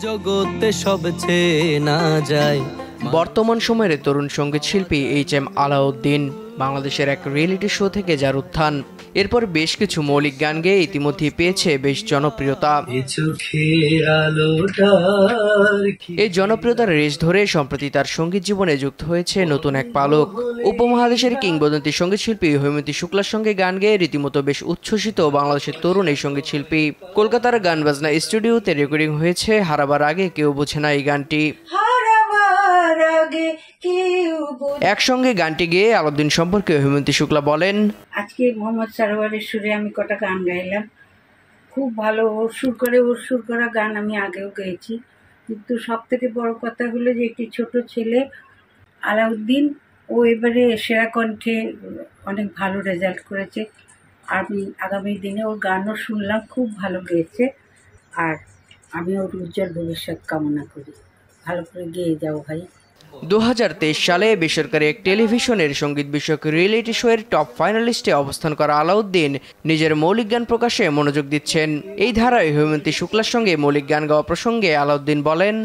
জগতে সব চেনা যায়। বর্তমান সময়ের তরুণ সঙ্গীত শিল্পী HM আলাউদ্দিন বাংলাদেশের এক রিয়েলিটি শো থেকে যার উত্থান, এরপর বেশ কিছু মৌলিক গান গেয়ে ইতিমধ্যে পেয়েছে বেশ জনপ্রিয়তা। এই জনপ্রিয়তার রেশ ধরে সম্প্রতি তার সঙ্গীত জীবনে যুক্ত হয়েছে নতুন এক পালক। উপমহাদেশের কিংবদন্তি সঙ্গীত শিল্পী হৈমন্তী শুক্লার সঙ্গে গান গেয়ে রীতিমতো বেশ উচ্ছ্বসিত বাংলাদেশের তরুণ এই সঙ্গীত শিল্পী। কলকাতার গান বাজনা স্টুডিওতে রেকর্ডিং হয়েছে হারাবার আগে কেউ বোঝে না এই গানটি। একসঙ্গে গানটি গেয়ে আলাউদ্দিন সম্পর্কে হৈমন্তী শুক্লা বলেন, আজকে মোহাম্মদ সারোয়ারের সুরে আমি কটা গান গাইলাম, খুব ভালো। ওর সুর করা গান আমি আগেও গেয়েছি, কিন্তু সব থেকে বড় কথা হলো যে একটি ছোট ছেলে আলাউদ্দিন, ও এবারে সেরা কণ্ঠে অনেক ভালো রেজাল্ট করেছে। আমি আগামী দিনে ওর গানও শুনলাম, খুব ভালো গেয়েছে। আর আমি ওর উজ্জ্বল ভবিষ্যৎ কামনা করি। ভালো করে গেয়ে যাও ভাই। 2023 সালে বেসরকারি এক টেলিভিশনের সঙ্গীত বিষয়ক রিয়েলিটি শো এর টপ ফাইনালিস্টে অবস্থান করা আলাউদ্দিন নিজের মৌলিক গান প্রকাশে মনোযোগ দিচ্ছেন। এই ধারায় হৈমন্তী শুক্লার সঙ্গে মৌলিক গান গাওয়া প্রসঙ্গে আলাউদ্দিন বলেন,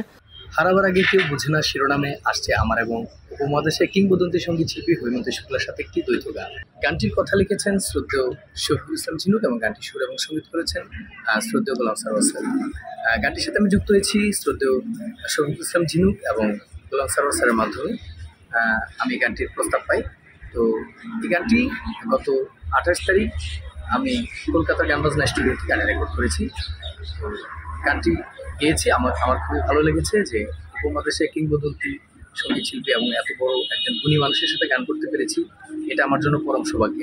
হারাবার আগে কেউ বোঝে না শিরোনামে আসছে আমার এবং উপমহাদেশের কিংবদন্তি সঙ্গীত শিল্পী হৈমন্তী শুক্লার সাথে একটি দ্বৈত গান। গানটির কথা লিখেছেন শ্রদ্ধেয় শফিকুল ইসলাম ঝিনুক এবং গানটি সুর এবং সঙ্গীত করেছেন শ্রদ্ধেয় গোলাম সারোয়ার স্যার। গানটির সাথে আমি যুক্ত হয়েছি শ্রদ্ধেয় শফিকুল ইসলাম ঝিনুক এবং গোলাম সারোয়ার স্যারের মাধ্যমে। আমি গানটির প্রস্তাব পাই। তো এই গানটি গত 28 তারিখ আমি কলকাতার গান বাজনা স্টুডিওতে গানে রেকর্ড করেছি। তো গানটি গেয়েছি, আমার খুবই ভালো লেগেছে যে উপমহাদেশে কিংবদন্তি সঙ্গীত শিল্পী এবং এত বড় একজন গুণী মানুষের সাথে গান করতে পেরেছি, এটা আমার জন্য পরম সৌভাগ্য।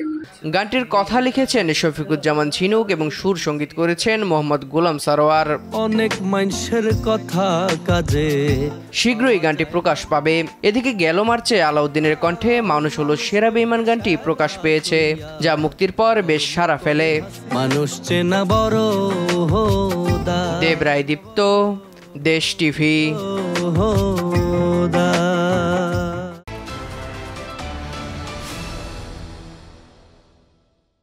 গানটির কথা লিখেছেন শফিকুজ্জামান ঝিনুক এবং সুর সঙ্গীত করেছেন মোহাম্মদ গোলাম সারোয়ার। অনেক মানুষের কথা কাজে শীঘ্রই গানটি প্রকাশ পাবে। এদিকে গেল মার্চে আলাউদ্দিনের কণ্ঠে মানুষ হলো সেরা বেঈমান গানটি প্রকাশ পেয়েছে, যা মুক্তির পর বেশ সাড়া ফেলে। মানুষ চেনা বড় দেব রায় দীপ্ত, দেশ টিভি।